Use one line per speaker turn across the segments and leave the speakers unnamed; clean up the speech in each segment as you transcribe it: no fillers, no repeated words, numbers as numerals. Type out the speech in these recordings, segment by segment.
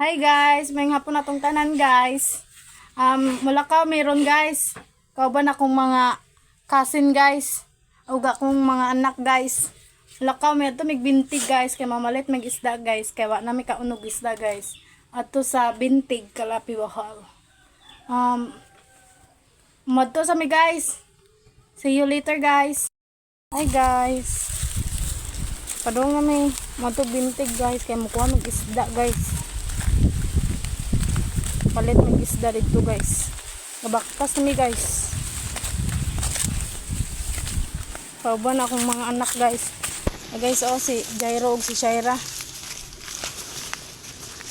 Hi guys, may nga po natong tanan guys. Mula ka meron guys. Kauban akong mga cousin guys. Uga kong mga anak guys. Mula ka may ito bentig guys. Kay mamalit may isda guys. Kaya wa na may kaunog isda guys. Ato sa bentig kalapi wahal. Muadto sa mi guys. See you later guys. Hi guys. Padong na may muadto bentig guys. Kaya mukuha mag isda guys. Palit ng isda dito guys. Nabaktas na mi guys. Pauban akong mga anak guys. Guys oh si Jairo ug si Shaira.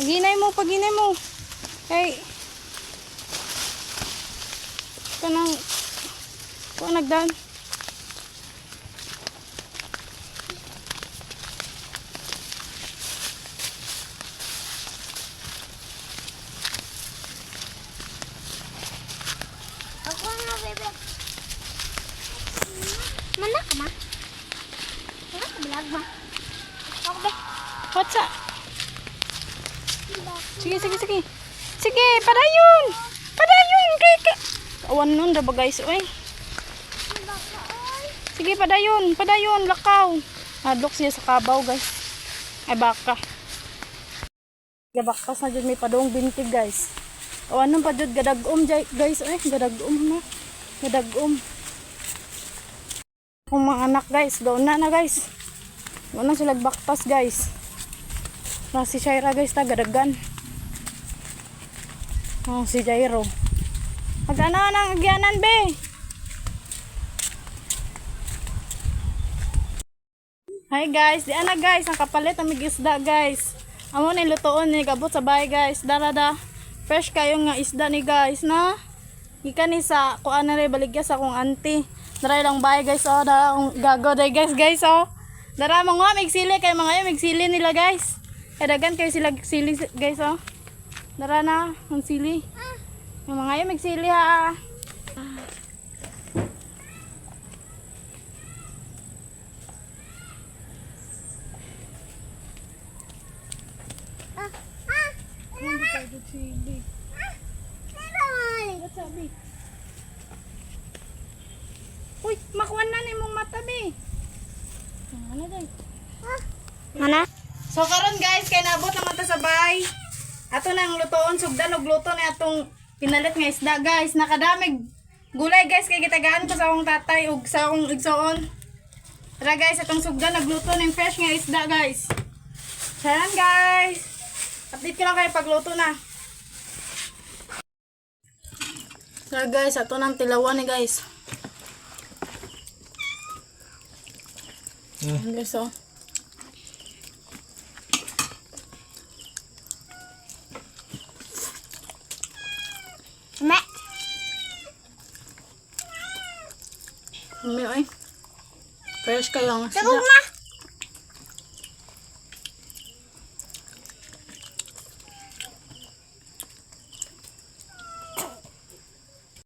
Paginay mo. Kay kanang ko nagdan.
Ako na, bebe. Mana ka, ma? Mana ka, bilag, ma? Ako, be.
What's up? Sige. Sige, padayon. Kay. Awan nun ba guys, oy. Sige, padayon, lakaw. Hadlok siya sa kabaw guys. Ay baka. Gabaktas na jud may padong bintig guys. Awan nun pa jud gadagom guys, oy. Gadagom na. Kung mga anak guys, gaon na guys. Gaon na sila baktas guys. Na si Shaira guys ta gadagan. Oh, si Jairo. Magana nang agyanan be. Hi guys, di ana guys, ang kapalit ang isda guys. Amo ni lutoon ni gabot sa bahay guys. Darada. Fresh kayo nga isda ni guys na. Gikan ni sa kuan na rin baligya sa akong auntie. Dara lang bahay guys oh, dara akong gago day guys oh. Dara mga migsili kay mga migsili nila guys. Kadagan kayo sila sili guys oh. Dara na, ang sili. Yung mga yung magsili ha. Hindi tayo sili. What's up, be? Uy, makuha na ni mong mata, be. Ano day?
Mana?
So karon guys, kay nabot naman ta sa bahay. Ato nang lutoon sugdan og luto ni atong pinalit nga isda guys. Nakadamig gulay guys kay gitagaan ko sa akong tatay ug sa akong igsoon. Tara guys, atong sugdan nagluto ng fresh nga isda guys. Saran guys. Update ko lang kayo pagluto na. Tara guys, ato nang tilawan ni guys. Guys oh.
Ma.
Umi oy. Fresh kayo ang
Sabog, ma.